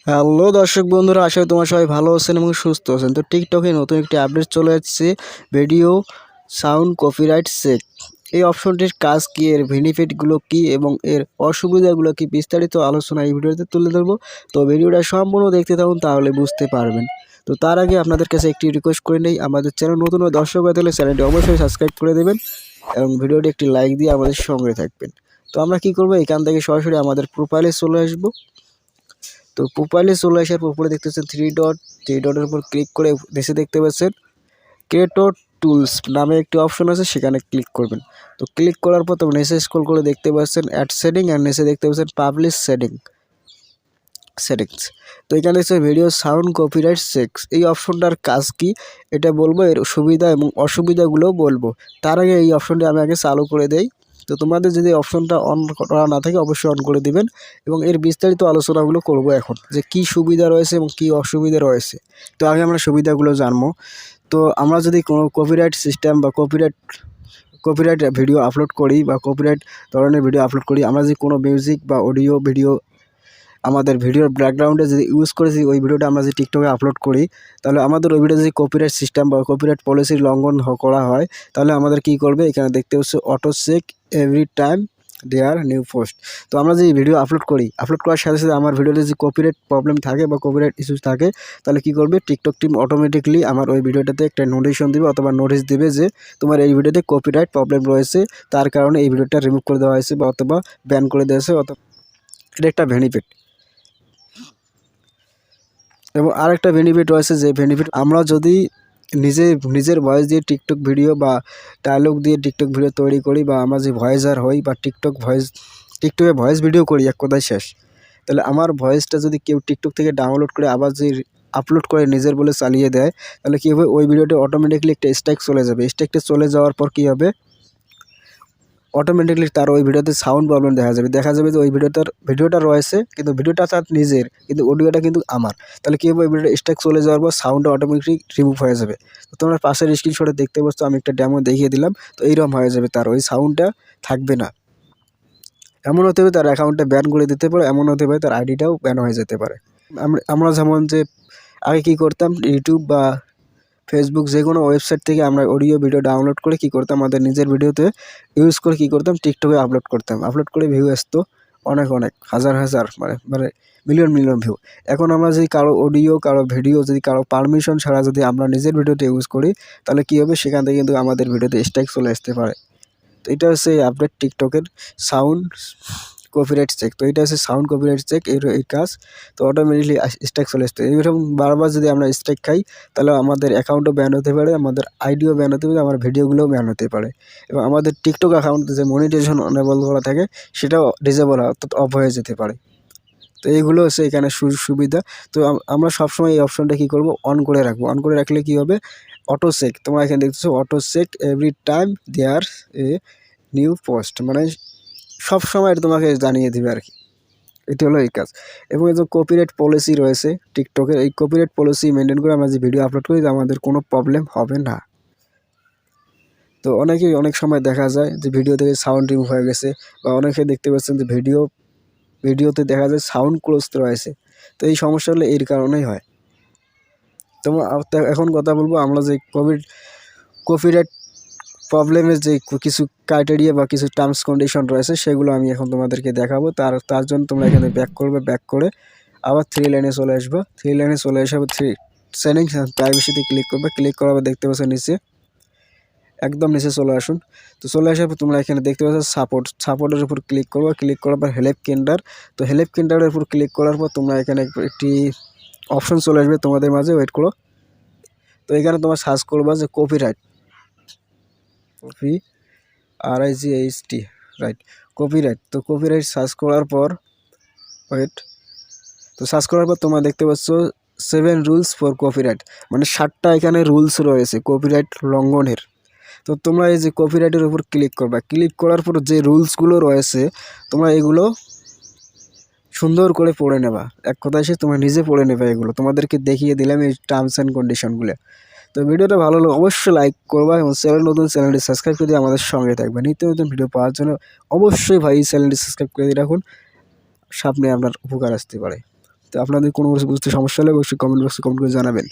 Hello দর্শক বন্ধুরা, আশা করি তোমরা সবাই ভালো আছেন এবং সুস্থ আছেন। তো টিকটকে নতুন একটি আপডেট চলে যাচ্ছে, ভিডিও সাউন্ড কপিরাইট চেক। এই অপশনটির কাজ কি, এর বেনিফিটগুলো কি এবং এর অসুবিধাগুলো কি বিস্তারিত আলোচনা এই ভিডিওতে তুলে ধরবো। তো ভিডিওটা সম্পূর্ণ দেখতে থাকুন, তাহলে বুঝতে পারবেন। তো তার আগে আপনাদের কাছে একটি রিকোয়েস্ট করে নেই, আমাদের চ্যানেল নতুন দর্শক হয়ে থাকলে চ্যানেলটি অবশ্যই সাবস্ক্রাইব করে দেবেন এবং ভিডিওটি একটি লাইক দিয়ে আমাদের সঙ্গে থাকবেন। তো আমরা কি করব, এখান থেকে সরাসরি আমাদের প্রোফাইলে চলে আসবো। তো প্রোফাইলে চলে আসার পর উপরে দেখতেছেন থ্রি ডটের উপর ক্লিক করে নিচে দেখতে পাচ্ছেন ক্রিয়েটর টুলস নামে একটি অপশন আছে, সেখানে ক্লিক করবেন। তো ক্লিক করার পর তখন নিচে স্ক্রল করে দেখতে পাচ্ছেন অ্যাড সেটিং, আর নিচে দেখতে পাচ্ছেন পাবলিশ সেটিংস। তো এখানে হচ্ছে ভিডিও সাউন্ড কপিরাইট চেকস। এই অপশনটার কাজ কি এটা বলবো, এর সুবিধা এবং অসুবিধাগুলোও বলবো। তার আগে এই অপশনটি আমি আগে চালু করে দেই। তো তোমাদের যদি অপশনটা অন করা না থাকে অবশ্যই অন করে দিবেন এবং এর বিস্তারিত আলোচনাগুলো করব এখন, যে কি সুবিধা রয়েছে এবং কি অসুবিধা রয়েছে। তো আগে আমরা সুবিধাগুলো জানবো। তো আমরা যদি কোনো কপিরাইট সিস্টেম বা কপিরাইট ভিডিও আপলোড করি বা কপিরাইট ধরনের ভিডিও আপলোড করি, আমরা যদি কোনো মিউজিক বা অডিও ভিডিও আমাদের ভিডিওর ব্যাকগ্রাউন্ডে যদি ইউজ করেছি, ওই ভিডিওটা আমরা যদি টিকটকে আপলোড করি, তাহলে আমাদের ওই ভিডিও যদি কপিরাইট সিস্টেম বা কপিরাইট পলিসির লঙ্ঘন করা হয়, তাহলে আমাদের কি করবে, এখানে দেখতে হচ্ছে অটো চেক এভরি টাইম দেয়ার নিউ পোস্ট। তো আমরা যদি ভিডিও আপলোড করার সাথে সাথে আমার ভিডিওতে যদি কপিরাইট প্রবলেম থাকে বা কপিরাইট ইস্যুস থাকে, তাহলে কি করবে, টিকটক টিম অটোমেটিকলি আমার ওই ভিডিওটাতে একটা নোটিফিকেশন দিবে অথবা নোটিশ দিবে যে তোমার এই ভিডিওতে কপিরাইট প্রবলেম রয়েছে, তার কারণে এই ভিডিওটা রিমুভ করে দেওয়া হয়েছে বা অথবা ব্যান করে দেওয়া হয়েছে, অথবা এটা একটা বেনিফিট। এবং আরেকটা বেনিফিট রয়েছে, যে বেনিফিট আমরা যদি নিজের ভয়েস দিয়ে টিকটক ভিডিও বা ডায়লগ দিয়ে টিকটক ভিডিও তৈরি করি, বা আমরা যে ভয়েসার হই বা টিকটকে ভয়েস ভিডিও করি, এক কথায় শেষ, তাহলে আমার ভয়েসটা যদি কেউ টিকটক থেকে ডাউনলোড করে আবার যে আপলোড করে নিজের বলে চালিয়ে দেয়, তাহলে কী হবে, ওই ভিডিওটা অটোমেটিকলি একটা স্ট্রাইক চলে যাবে। স্ট্রাইকটা চলে যাওয়ার পর কী হবে, অটোমেটিকলি তার ওই ভিডিওতে সাউন্ড প্রবলেম দেখা যাবে যে ওই ভিডিওটা রয়েছে কিন্তু ভিডিওটা তার নিজের, কিন্তু অডিওটা কিন্তু আমার। তাহলে কী হবে, ওই ভিডিওটা স্ট্রাইক চলে যাওয়ার পর সাউন্ডটা অটোমেটিক রিমুভ হয়ে যাবে। তো তোমরা পাশের স্ক্রিনশটে দেখতে পাচ্ছ, আমি একটা ডেমো দেখিয়ে দিলাম। তো এইরকম হয়ে যাবে, তার ওই সাউন্ডটা থাকবে না। এমন হতে পারে তার অ্যাকাউন্টটা ব্যান করে দিতে পারে, এমন হতে পারে তার আইডিটাও ব্যান হয়ে যেতে পারে। আমরা যেমন যে আগে কী করতাম, ইউটিউব বা ফেসবুক যে কোনো ওয়েবসাইট থেকে আমরা অডিও ভিডিও ডাউনলোড করে কী করতাম, আমাদের নিজের ভিডিওতে ইউজ করে কী করতাম, টিকটকে আপলোড করে ভিউ আসতো অনেক হাজার মানে মিলিয়ন ভিউ। এখন আমরা যদি কারো অডিও কারো ভিডিও যদি কারো পারমিশন ছাড়া যদি আমরা নিজের ভিডিওতে ইউজ করি, তাহলে কী হবে, সেখান থেকে কিন্তু আমাদের ভিডিওতে স্ট্রাইক চলে আসতে পারে। তো এটা হচ্ছে আপডেট টিকটকের সাউন্ড কপিরাইট চেক। তো এটা হচ্ছে সাউন্ড কপিরাইট চেক, এই কাজ। তো অটোমেটিকলি স্ট্রাইক চলে আসতে, এইরকম বারবার যদি আমরা স্ট্রাইক খাই, তাহলে আমাদের অ্যাকাউন্টও ব্যান হতে পারে, আমাদের আইডিও ব্যান হতে পারে, আমার ভিডিওগুলোও ব্যান হতে পারে, এবং আমাদের টিকটক অ্যাকাউন্টে যে মনিটাইজেশন অনেবল করা থাকে সেটাও ডিসেবল অর্থাৎ অফ হয়ে যেতে পারে। তো এইগুলো হচ্ছে এখানে সুবিধা। তো আমরা সবসময় এই অপশনটা কী করব, অন করে রাখবো। অন করে রাখলে কী হবে, অটো চেক, তোমরা এখানে দেখতেছো auto check every time there a new post, মানে সব সময় এটা তোমাকে জানিয়ে দিবে আর কি। এটি হলো এই কাজ। এবং এই যে কপিরাইট পলিসি রয়েছে টিকটকের, এই কপিরাইট পলিসি মেনটেন করে আমরা যে ভিডিও আপলোড করি, আমাদের কোনো প্রবলেম হবে না। তো অনেক সময় দেখা যায় যে ভিডিও থেকে সাউন্ড রিমুভ হয়ে গেছে, বা অনেকে দেখতে পাচ্ছেন যে ভিডিওতে দেখা যায় সাউন্ড ক্লোজ রয়েছে। তো এই সমস্যাগুলো এর কারণেই হয়। তো এখন কথা বলবো, আমরা যে কপিরাইট প্রবলেমের যে কিছু ক্রাইটেরিয়া বা কিছু টার্মস কন্ডিশন রয়েছে, সেগুলো আমি এখন তোমাদেরকে দেখাবো। তার জন্য তোমরা এখানে ব্যাক করে আবার থ্রি লাইনে চলে আসবো। থ্রি লাইনে চলে আসাবো, সেটিংস অ্যান্ড প্রাইভেসিতে ক্লিক করবে। ক্লিক করার পর দেখতে পাচ্ছ নিচে, একদম নিচে চলে আসুন। তো চলে আসার পর তোমরা এখানে দেখতে পাচ্ছ সাপোর্টের উপর ক্লিক করবো। ক্লিক করার পর হেল্প কেন্ডার। তো হেল্প কেন্ডারের উপর ক্লিক করার পর তোমরা এখানে একটি অপশন চলে আসবে তোমাদের মাঝে, ওয়েট করো। তো এখানে তোমরা সার্চ করবা যে কপিরাইট, RIGHT, রাইট, কপিরাইট। তো কপিরাইট সার্চ করার পর তোমরা দেখতে পাচ্ছ 7 রুলস ফর কপিরাইট, মানে 7টা এখানে রুলস রয়েছে কপিরাইট লঙ্ঘনের। তো তোমরা এই যে কপিরাইটের উপর ক্লিক করবা। ক্লিক করার পর যে রুলসগুলো রয়েছে তোমরা এগুলো সুন্দর করে পড়ে নেবা। এক কথায় এসে তোমরা নিজে পড়ে নেবা, এগুলো তোমাদেরকে দেখিয়ে দিলাম এই টার্মস অ্যান্ড কন্ডিশনগুলো। তো ভিডিওটা ভালো হলে অবশ্যই লাইক করবা এবং চ্যানেলটি সাবস্ক্রাইব করে দিয়ে আমাদের সঙ্গে থাকবে। নিত্য নতুন ভিডিও পাওয়ার জন্য অবশ্যই ভাই চ্যানেলটি সাবস্ক্রাইব করে দিয়ে রাখুন, সামনে আপনার উপকার আসতে পারে। তো আপনাদের কোনো কিছু বুঝতে সমস্যা হলে অবশ্যই কমেন্ট বক্সে কমেন্ট করে জানাবেন।